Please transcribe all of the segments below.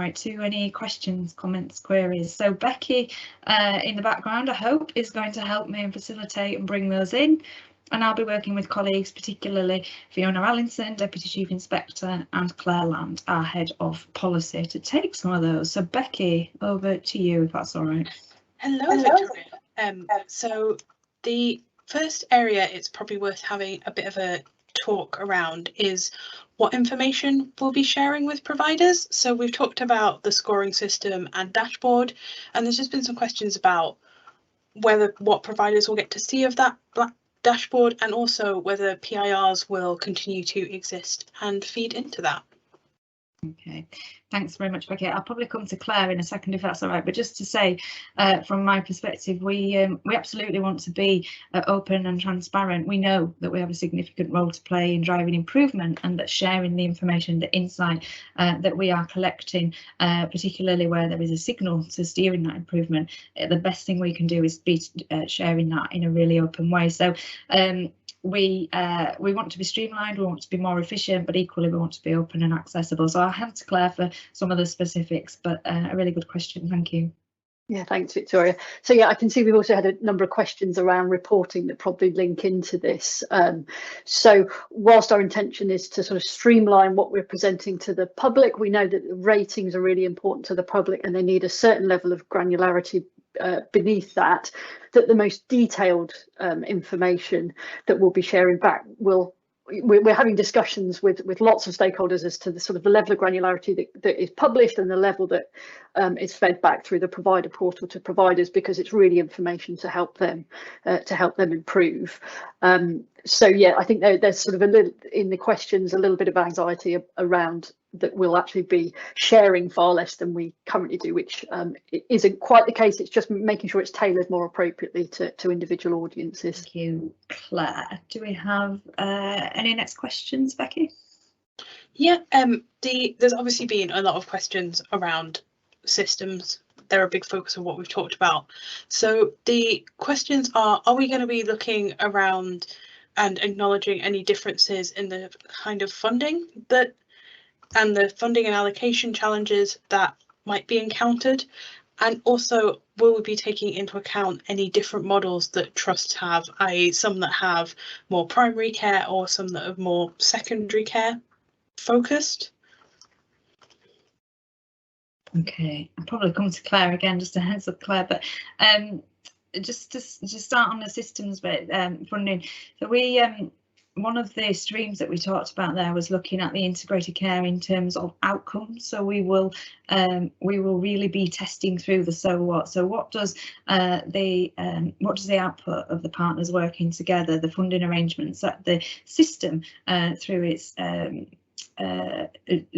right to any questions, comments, queries. So Becky in the background, I hope, is going to help me and facilitate and bring those in. And I'll be working with colleagues, particularly Fiona Allinson, Deputy Chief Inspector, and Claire Land, our Head of Policy, to take some of those. So Becky, over to you, if that's all right. Hello, Victoria. So the first area it's probably worth having a bit of a talk around is what information we'll be sharing with providers. So we've talked about the scoring system and dashboard, and there's just been some questions about what providers will get to see of that dashboard, and also whether PIRs will continue to exist and feed into that. Okay, thanks very much, Becky. I'll probably come to Claire in a second if that's all right, but just to say from my perspective, we absolutely want to be open and transparent. We know that we have a significant role to play in driving improvement, and that sharing the information, the insight that we are collecting, particularly where there is a signal to steering that improvement, the best thing we can do is be sharing that in a really open way. So we want to be streamlined, we want to be more efficient, but equally we want to be open and accessible. So I'll hand to Claire for some of the specifics, but a really good question, thank you. Yeah, thanks, Victoria. So yeah, I can see we've also had a number of questions around reporting that probably link into this. So whilst our intention is to sort of streamline what we're presenting to the public, we know that the ratings are really important to the public and they need a certain level of granularity beneath that the most detailed information that we'll be sharing back we're having discussions with lots of stakeholders as to the sort of the level of granularity that is published and the level that is fed back through the provider portal to providers, because it's really information to help them improve. So yeah, I think there's sort of a little in the questions, a little bit of anxiety around that we'll actually be sharing far less than we currently do, which isn't quite the case. It's just making sure it's tailored more appropriately to individual audiences. Thank you, Claire. Do we have any next questions, Becky? Yeah, there's obviously been a lot of questions around systems. They're a big focus of what we've talked about. So the questions are we going to be looking around and acknowledging any differences in the kind of funding and the funding and allocation challenges that might be encountered? And also, will we be taking into account any different models that trusts have, i.e. some that have more primary care or some that are more secondary care focused? Okay, I'll probably come to Claire again, just a heads up, Claire, but just to start on the systems bit, funding. So we one of the streams that we talked about there was looking at the integrated care in terms of outcomes. So we will really be testing through the so what. So what does the output of the partners working together, the funding arrangements, that the system through its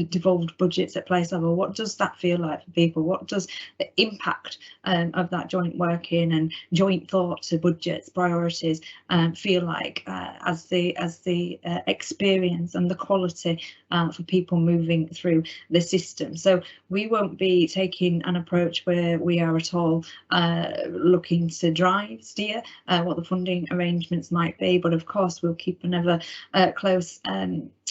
devolved budgets at place level, what does that feel like for people? What does the impact of that joint working and joint thought to budgets, priorities feel like as the experience and the quality for people moving through the system? So we won't be taking an approach where we are at all looking to steer what the funding arrangements might be, but of course we'll keep an ever close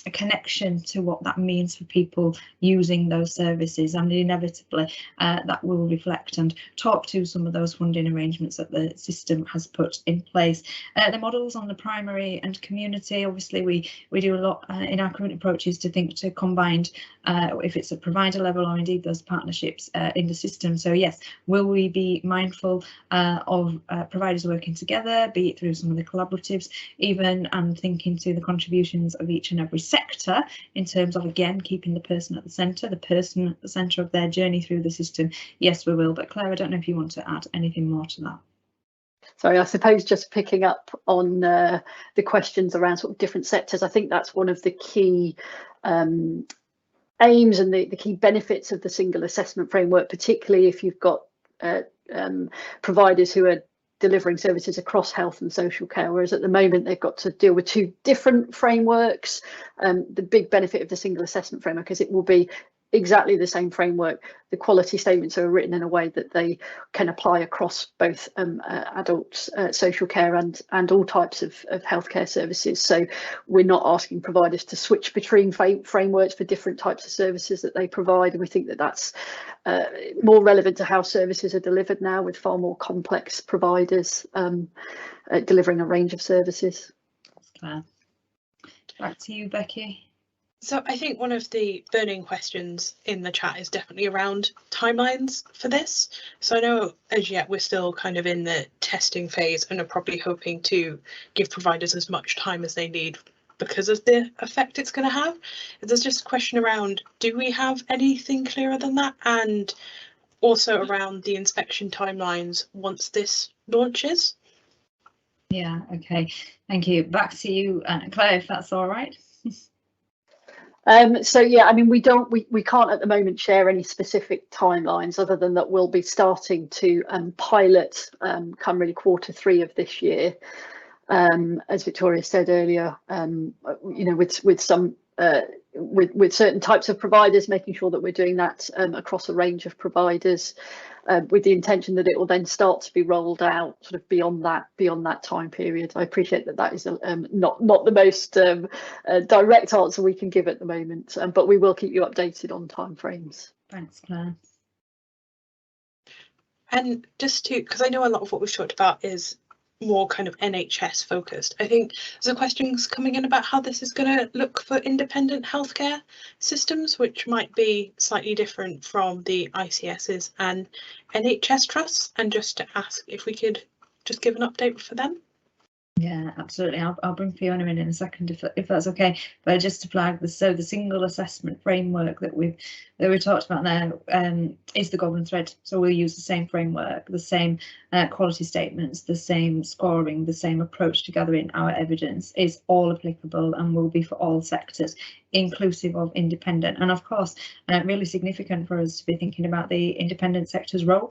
a connection to what that means for people using those services, and inevitably that will reflect and talk to some of those funding arrangements that the system has put in place. The models on the primary and community, obviously we do a lot in our current approaches to think to combined, if it's a provider level or indeed those partnerships in the system. So yes, will we be mindful of providers working together, be it through some of the collaboratives even, and thinking to the contributions of each and every sector in terms of, again, keeping the person at the centre of their journey through the system? Yes, we will. But Claire, I don't know if you want to add anything more to that. Sorry, I suppose just picking up on the questions around sort of different sectors, I think that's one of the key aims and the key benefits of the single assessment framework, particularly if you've got providers who are delivering services across health and social care, whereas at the moment they've got to deal with two different frameworks. The big benefit of the single assessment framework is it will be exactly the same framework. The quality statements are written in a way that they can apply across both adult social care and all types of healthcare services. So we're not asking providers to switch between frameworks for different types of services that they provide, and we think that that's more relevant to how services are delivered now, with far more complex providers delivering a range of services. Claire. Back to you, Becky. So I think one of the burning questions in the chat is definitely around timelines for this. So I know as yet we're still kind of in the testing phase and are probably hoping to give providers as much time as they need because of the effect it's going to have. There's just a question around, do we have anything clearer than that? And also around the inspection timelines once this launches. Yeah, okay, thank you. Back to you, Claire, if that's all right. So yeah, I mean, we can't at the moment share any specific timelines, other than that we'll be starting to pilot come really Q3 of this year, as Victoria said earlier, you know, with some with certain types of providers, making sure that we're doing that across a range of providers, with the intention that it will then start to be rolled out sort of beyond that time period. I appreciate that is not the most direct answer we can give at the moment, but we will keep you updated on timeframes. Thanks, Claire. And just to, because I know a lot of what we've talked about is more kind of NHS focused, I think there's questions coming in about how this is going to look for independent healthcare systems, which might be slightly different from the ICSs and NHS trusts, and just to ask if we could just give an update for them. Yeah, absolutely. I'll bring Fiona in a second if that's okay. But just to flag this, so the single assessment framework that we talked about there is the golden thread. So we'll use the same framework, the same quality statements, the same scoring, the same approach to gathering our evidence is all applicable and will be for all sectors, inclusive of independent. And of course, really significant for us to be thinking about the independent sector's role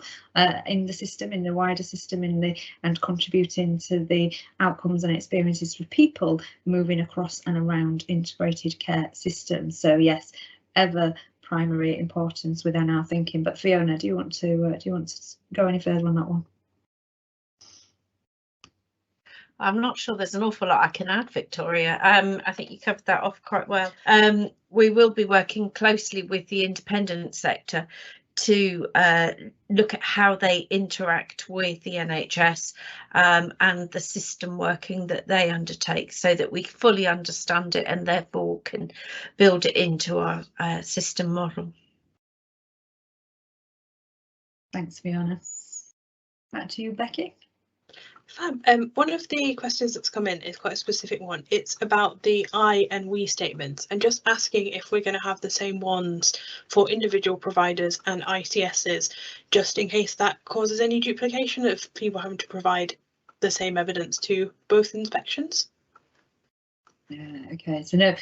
in the system, in the wider system, and contributing to the outcomes and experiences for people moving across and around integrated care systems. So yes, ever primary importance within our thinking. But Fiona, do you want to go any further on that one? I'm not sure there's an awful lot I can add, Victoria. I think you covered that off quite well. We will be working closely with the independent sector to look at how they interact with the NHS and the system working that they undertake, so that we fully understand it and therefore can build it into our system model. Thanks, Fiona. Back to you, Becky. Fab. One of the questions that's come in is quite a specific one. It's about the I and we statements, and just asking if we're going to have the same ones for individual providers and ICSs, just in case that causes any duplication of people having to provide the same evidence to both inspections. Okay, so no,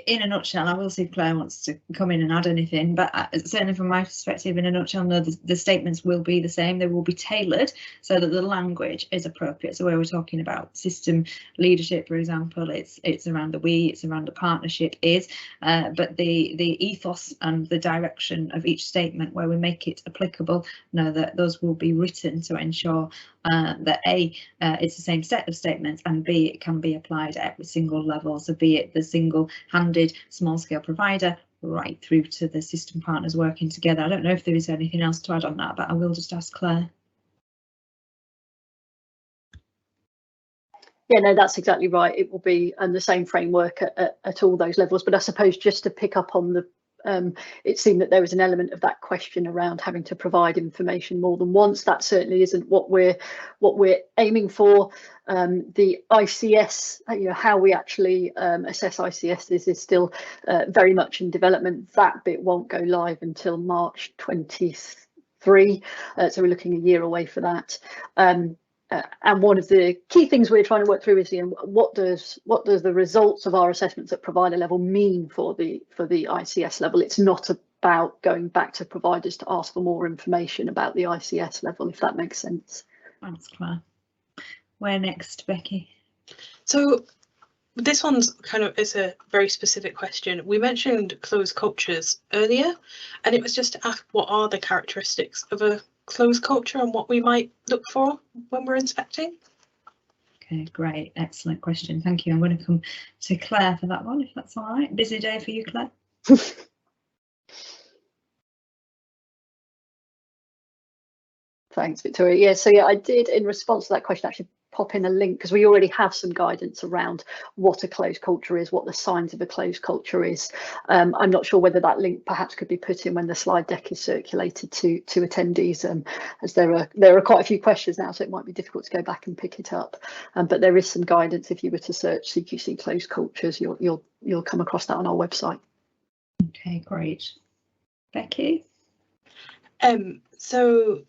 in a nutshell, I will see if Claire wants to come in and add anything, but certainly from my perspective, in a nutshell, no, the statements will be the same. They will be tailored so that the language is appropriate. So where we're talking about system leadership, for example, it's around the we, it's around the partnership is, but the ethos and the direction of each statement where we make it applicable, no, that those will be written to ensure that A, it's the same set of statements, and B, it can be applied at every single level, so be it the single-handed small-scale provider right through to the system partners working together. I don't know if there is anything else to add on that, but I will just ask Claire. Yeah, no, that's exactly right. It will be the same framework at all those levels. But I suppose just to pick up on the it seemed that there was an element of that question around having to provide information more than once. That certainly isn't what we're aiming for. The ICS, you know, how we actually assess ICSs is still very much in development. That bit won't go live until March 23, so we're looking a year away for that. And one of the key things we're trying to work through is, you know, what does the results of our assessments at provider level mean for the ICS level? It's not about going back to providers to ask for more information about the ICS level, if that makes sense. Thanks, Claire. Where next, Becky? So this one's it's a very specific question. We mentioned closed cultures earlier, and it was just to ask what are the characteristics of a closed culture and what we might look for when we're inspecting. Okay, great, excellent question. Thank you. I'm going to come to Claire for that one, if that's all right. Busy day for you, Claire? Thanks, Victoria. Yeah, so yeah, I did, in response to that question, actually pop in a link, because we already have some guidance around what a closed culture is, what the signs of a closed culture is. I'm not sure whether that link perhaps could be put in when the slide deck is circulated to attendees, as there are quite a few questions now, so it might be difficult to go back and pick it up. But there is some guidance. If you were to search CQC closed cultures, you'll come across that on our website. Okay, great. Becky? So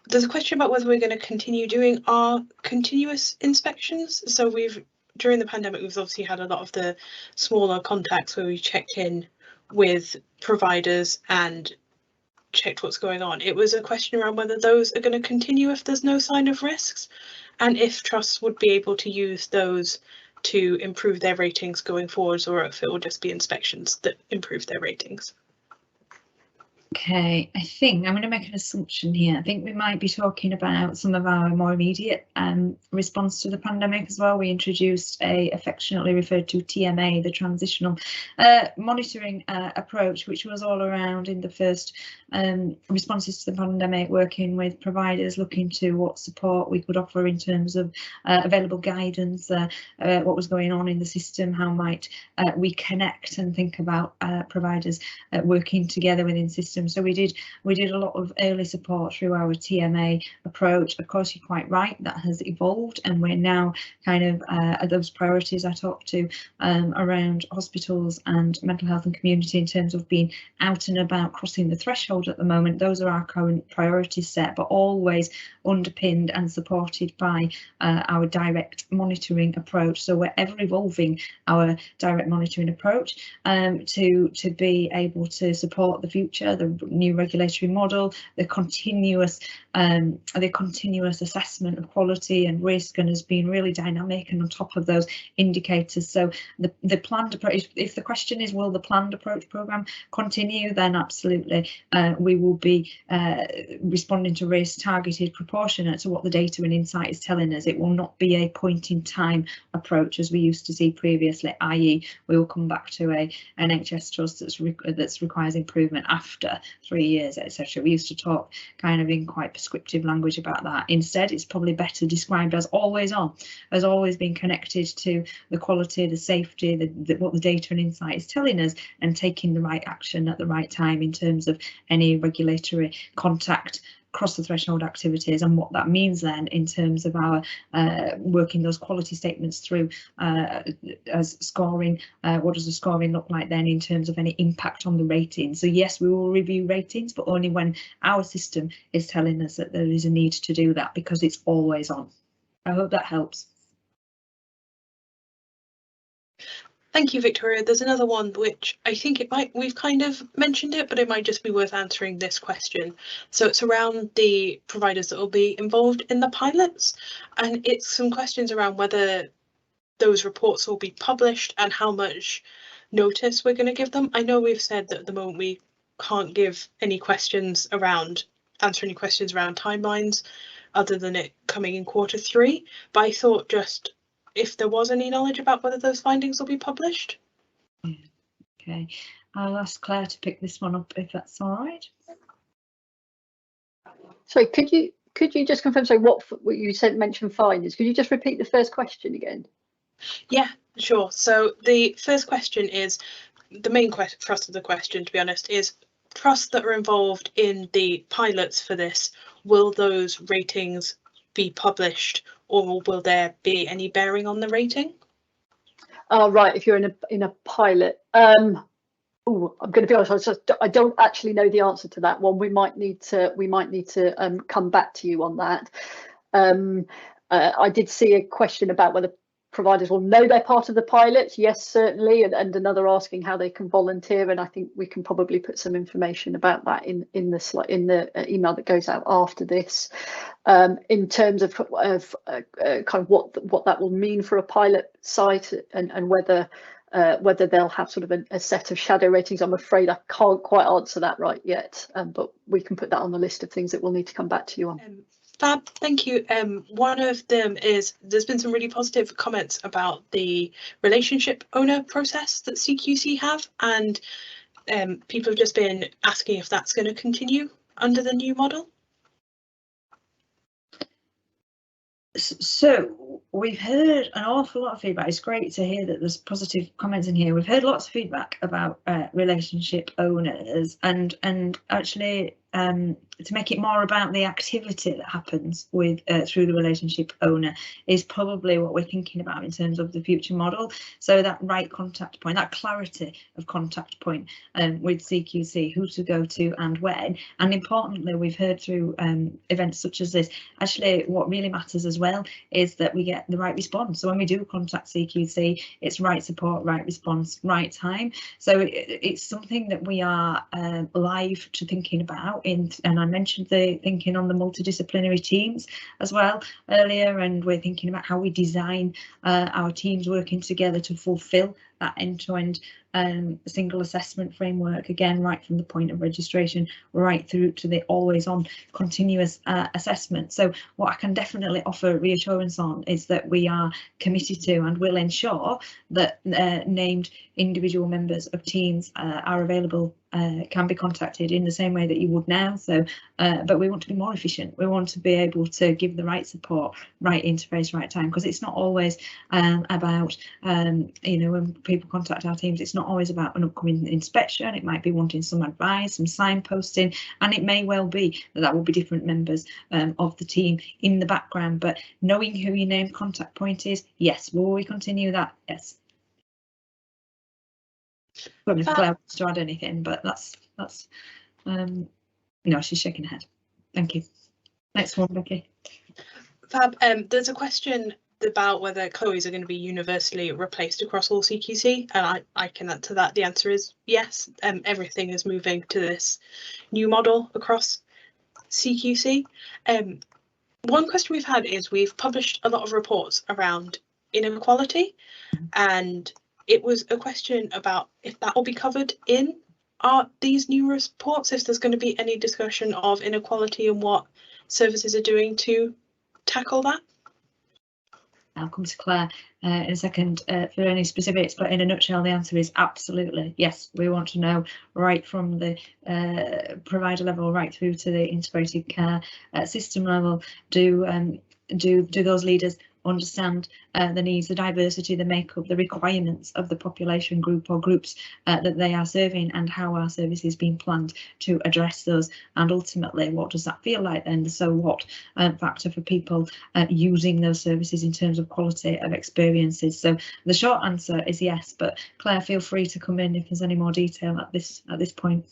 there's a question about whether we're going to continue doing our continuous inspections. So during the pandemic, we've obviously had a lot of the smaller contacts where we checked in with providers and checked what's going on. It was a question around whether those are going to continue if there's no sign of risks, and if trusts would be able to use those to improve their ratings going forwards, or if it will just be inspections that improve their ratings. Okay, I think I'm going to make an assumption here. I think we might be talking about some of our more immediate response to the pandemic as well. We introduced a affectionately referred to TMA, the transitional monitoring approach, which was all around in the first responses to the pandemic, working with providers, looking to what support we could offer in terms of available guidance, what was going on in the system, how might we connect and think about providers working together within systems. So we did a lot of early support through our TMA approach. Of course, you're quite right, that has evolved, and we're now kind of at those priorities I talked to around hospitals and mental health and community in terms of being out and about, crossing the threshold at the moment. Those are our current priorities set, but always underpinned and supported by our direct monitoring approach. So we're ever evolving our direct monitoring approach to be able to support the future, the new regulatory model, the continuous assessment of quality and risk, and has been really dynamic and on top of those indicators. So the planned approach, if the question is will the planned approach programme continue, then absolutely we will be responding to risk targeted, proportionate to what the data and insight is telling us. It will not be a point in time approach as we used to see previously, i.e. we will come back to a NHS trust that requires improvement after 3 years, etc. We used to talk kind of in quite prescriptive language about that. Instead, it's probably better described as always on, as always being connected to the quality, the safety, what the data and insight is telling us, and taking the right action at the right time in terms of any regulatory contact, cross the threshold activities, and what that means then in terms of our working those quality statements through as scoring. What does the scoring look like then in terms of any impact on the rating? So yes, we will review ratings, but only when our system is telling us that there is a need to do that, because it's always on. I hope that helps. Thank you, Victoria. There's another one which I think we've kind of mentioned it, but it might just be worth answering this question. So it's around the providers that will be involved in the pilots, and it's some questions around whether those reports will be published and how much notice we're going to give them. I know we've said that at the moment we can't give any questions around, answer any questions around timelines other than it coming in Q3, but I thought just if there was any knowledge about whether those findings will be published. Okay, I'll ask Claire to pick this one up if that's all right. Sorry, could you just confirm, sorry, what you said mentioned findings? Could you just repeat the first question again? Yeah, sure. So the first question is, the main thrust of the question, to be honest, is trusts that are involved in the pilots for this, will those ratings be published, or will there be any bearing on the rating? Oh, right, if you're in a pilot. I'm going to be honest, I don't actually know the answer to that one. We might need to come back to you on that. I did see a question about whether providers will know they're part of the pilot. Yes, certainly, and another asking how they can volunteer, and I think we can probably put some information about that in the email that goes out after this. In terms of kind of what that will mean for a pilot site, and whether they'll have sort of a set of shadow ratings, I'm afraid I can't quite answer that right yet, but we can put that on the list of things that we'll need to come back to you on. Fab, thank you. One of them is there's been some really positive comments about the relationship owner process that CQC have, and people have just been asking if that's going to continue under the new model. So we've heard an awful lot of feedback. It's great to hear that there's positive comments in here. We've heard lots of feedback about relationship owners, and actually to make it more about the activity that happens with through the relationship owner is probably what we're thinking about in terms of the future model. So that right contact point, that clarity of contact point with CQC, who to go to and when. And importantly, we've heard through events such as this, actually what really matters as well is that we get the right response. So when we do contact CQC, it's right support, right response, right time. So it's something that we are live to thinking about, and I mentioned the thinking on the multidisciplinary teams as well earlier, and we're thinking about how we design our teams working together to fulfil that end-to-end single assessment framework, again right from the point of registration right through to the always on continuous assessment. So what I can definitely offer reassurance on is that we are committed to and will ensure that named individual members of teams are available, can be contacted in the same way that you would now. So but we want to be more efficient. We want to be able to give the right support, right interface, right time, because it's not always about you know, when people contact our teams, it's not always about an upcoming inspection. It might be wanting some advice, some signposting, and it may well be that that will be different members of the team in the background. But knowing who your named contact point is, yes. Will we continue that? Yes. I don't know if Claire wants to add anything, but that's no, she's shaking her head. Thank you. Next one, Becky. Fab. There's a question about whether COEs are going to be universally replaced across all CQC, and I can answer that. The answer is yes. Everything is moving to this new model across CQC. One question we've had is we've published a lot of reports around inequality, and it was a question about if that will be covered in these new reports, if there's going to be any discussion of inequality and what services are doing to tackle that. I'll come to Claire in a second for any specifics, but in a nutshell, the answer is absolutely yes. We want to know right from the provider level right through to the integrated care system level. Do those leaders understand the needs, the diversity, the makeup, the requirements of the population group or groups that they are serving, and how our service is being planned to address those, and ultimately what does that feel like then, the so what factor for people using those services in terms of quality of experiences. So the short answer is yes, but Claire, feel free to come in if there's any more detail at this point.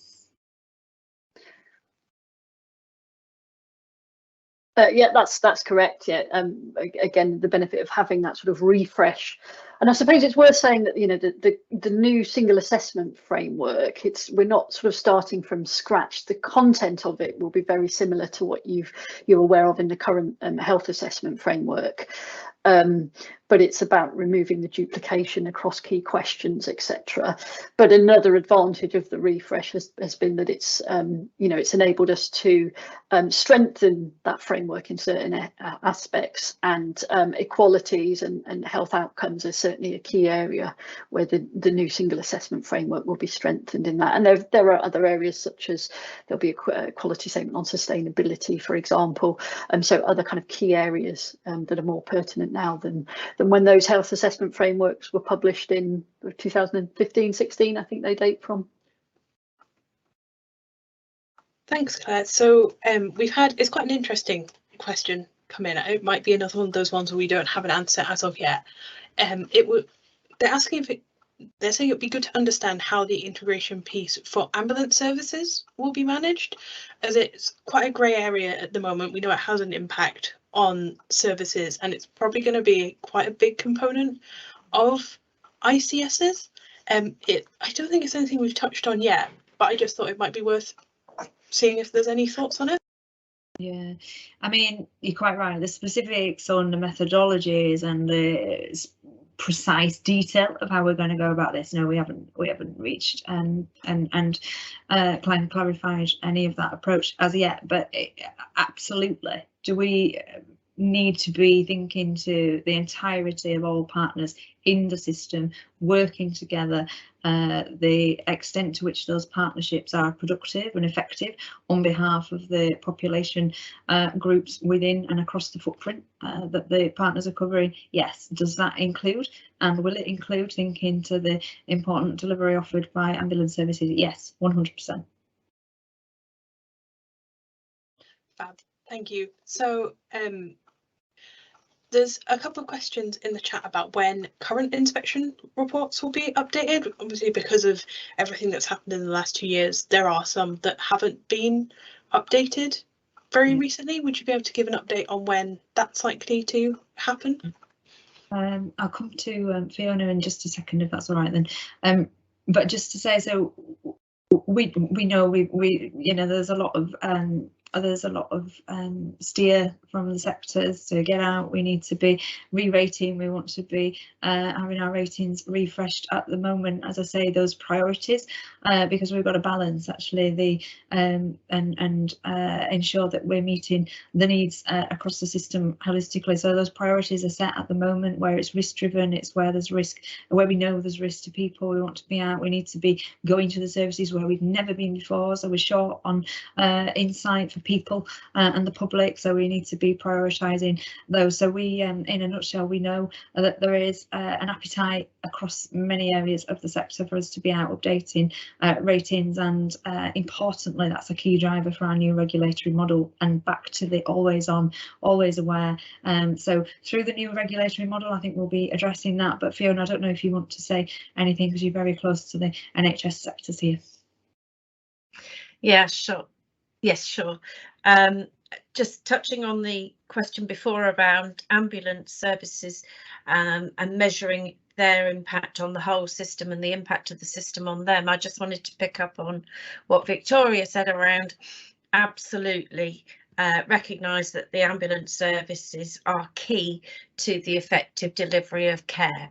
Yeah, that's correct. Yeah, again, the benefit of having that sort of refresh, and I suppose it's worth saying that, you know, the new single assessment framework, we're not sort of starting from scratch. The content of it will be very similar to what you're aware of in the current health assessment framework. But it's about removing the duplication across key questions, etc. But another advantage of the refresh has been that it's you know, it's enabled us to strengthen that framework in certain aspects, and equalities and health outcomes are certainly a key area where the new single assessment framework will be strengthened in that. And there are other areas, such as there'll be a quality statement on sustainability, for example, so other kind of key areas that are more pertinent now than when those health assessment frameworks were published in 2015-16, I think they date from. Thanks, Claire. So we've had, it's quite an interesting question come in. It might be another one of those ones where we don't have an answer as of yet. They're asking if they're saying it'd be good to understand how the integration piece for ambulance services will be managed, as it's quite a grey area at the moment. We know it has an impact on services, and it's probably going to be quite a big component of ICSs. I don't think it's anything we've touched on yet, but I just thought it might be worth seeing if there's any thoughts on it. Yeah, I mean, you're quite right. The specifics on the methodologies and the precise detail of how we're going to go about this, no, we haven't reached and clarified any of that approach as yet. But absolutely, do we need to be thinking to the entirety of all partners in the system working together, the extent to which those partnerships are productive and effective on behalf of the population groups within and across the footprint that the partners are covering? Yes. Does that include, and will it include, thinking to the important delivery offered by ambulance services? Yes, 100%. Fab, thank you. So there's a couple of questions in the chat about when current inspection reports will be updated. Obviously, because of everything that's happened in the last 2 years, there are some that haven't been updated very recently. Would you be able to give an update on when that's likely to happen? I'll come to Fiona in just a second, if that's all right then. But just to say, so we know we you know there's a lot of steer from the sectors to get out. We need to be re-rating. We want to be having our ratings refreshed at the moment, as I say, those priorities, because we've got to balance actually the and ensure that we're meeting the needs across the system holistically. So those priorities are set at the moment where it's risk driven, it's where there's risk, where we know there's risk to people. We want to be out. We need to be going to the services where we've never been before. So we're short on insight for people and the public, so we need to be prioritising those. So we, in a nutshell, we know that there is an appetite across many areas of the sector for us to be out updating ratings, and importantly, that's a key driver for our new regulatory model, and back to the always on, always aware. So through the new regulatory model, I think we'll be addressing that. But Fiona, I don't know if you want to say anything, because you're very close to the NHS sectors here. Yeah, sure. Yes, sure. Just touching on the question before around ambulance services and measuring their impact on the whole system and the impact of the system on them, I just wanted to pick up on what Victoria said around absolutely recognise that the ambulance services are key to the effective delivery of care.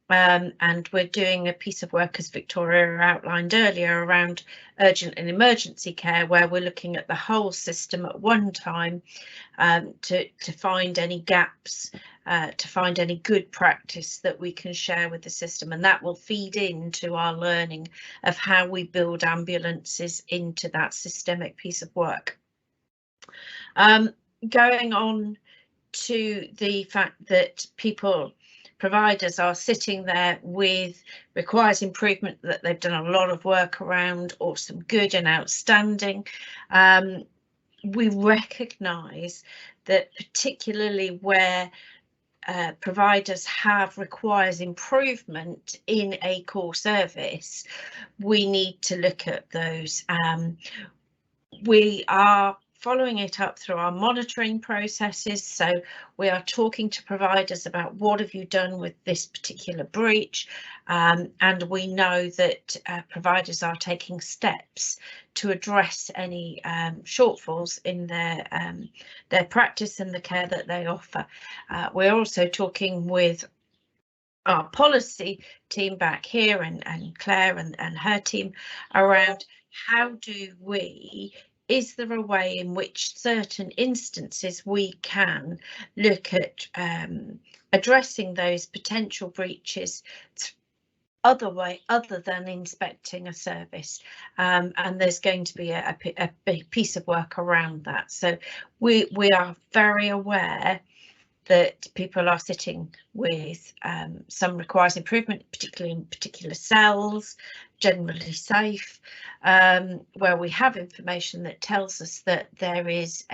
And we're doing a piece of work, as Victoria outlined earlier, around urgent and emergency care, where we're looking at the whole system at one time to find any gaps, to find any good practice that we can share with the system, and that will feed into our learning of how we build ambulances into that systemic piece of work. Going on to the fact that providers are sitting there with requires improvement, that they've done a lot of work around, or some good and outstanding. We recognise that particularly where providers have requires improvement in a core service, we need to look at those. We are following it up through our monitoring processes, so we are talking to providers about what have you done with this particular breach, and we know that providers are taking steps to address any shortfalls in their practice and the care that they offer. We're also talking with our policy team back here, and Claire and her team, around how do we, is there a way in which certain instances we can look at addressing those potential breaches other than inspecting a service, and there's going to be a big piece of work around that. So we are very aware that people are sitting with some requires improvement, particularly in particular cells, generally safe, where we have information that tells us that there is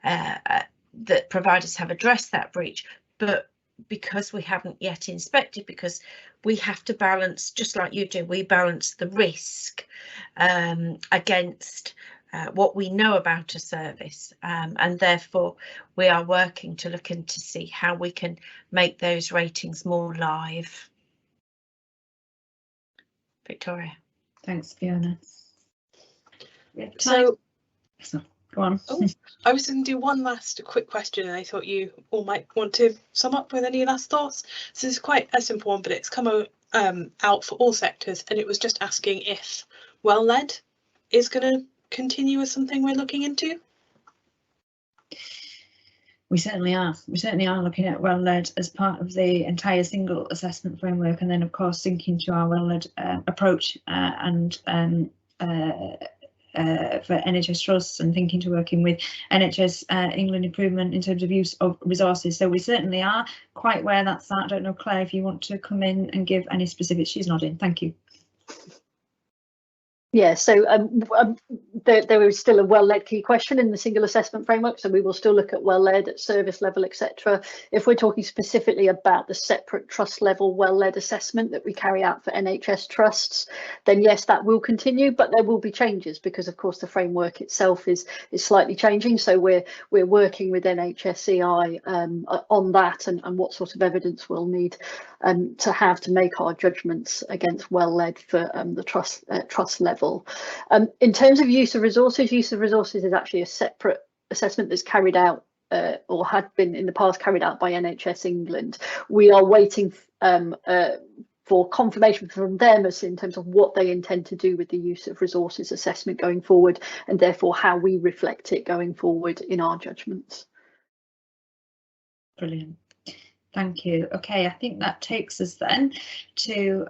that providers have addressed that breach, but because we haven't yet inspected, because we have to balance, just like you do, we balance the risk against what we know about a service, and therefore we are working to look into see how we can make those ratings more live. Victoria. Thanks, Fiona. So go on. Oh, I was going to do one last quick question, and I thought you all might want to sum up with any last thoughts. So this is quite a simple one, but it's come out for all sectors, and it was just asking if well-led is going to continue as something we're looking into. We certainly are. We certainly are looking at well-led as part of the entire single assessment framework, and then of course syncing to our well-led approach and for NHS trusts, and thinking to working with NHS England Improvement in terms of use of resources. So we certainly are quite where that's at. I don't know, Claire, if you want to come in and give any specifics. She's nodding. Thank you. Yeah, so there is still a well-led key question in the single assessment framework, so we will still look at well-led at service level, etc. If we're talking specifically about the separate trust level well-led assessment that we carry out for NHS trusts, then yes, that will continue, but there will be changes because of course the framework itself is slightly changing. So we're working with NHSEI on that and what sort of evidence we'll need to have to make our judgments against well-led for the trust level. In terms of use of resources is actually a separate assessment that's carried out or had been in the past carried out by NHS England. We are waiting for confirmation from them as in terms of what they intend to do with the use of resources assessment going forward, and therefore how we reflect it going forward in our judgments. Brilliant. Thank you. Okay, I think that takes us then to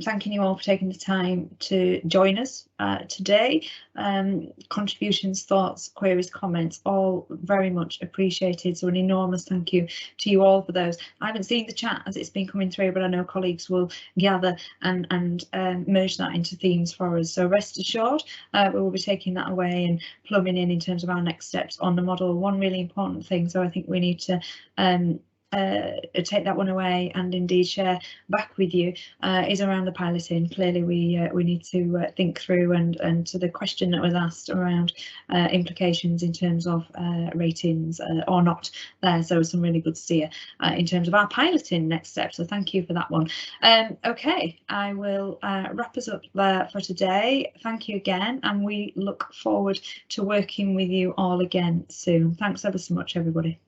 thanking you all for taking the time to join us today. Contributions, thoughts, queries, comments, all very much appreciated. So an enormous thank you to you all for those. I haven't seen the chat as it's been coming through, but I know colleagues will gather and merge that into themes for us. So rest assured, we will be taking that away and plumbing in terms of our next steps on the model. One really important thing, so I think we need to take that one away and indeed share back with you is around the piloting. Clearly we need to think through and to the question that was asked around implications in terms of ratings or not there. So some really good steer in terms of our piloting next step. So thank you for that one. Okay, I will wrap us up there for today. Thank you again, and we look forward to working with you all again soon. Thanks ever so much, everybody.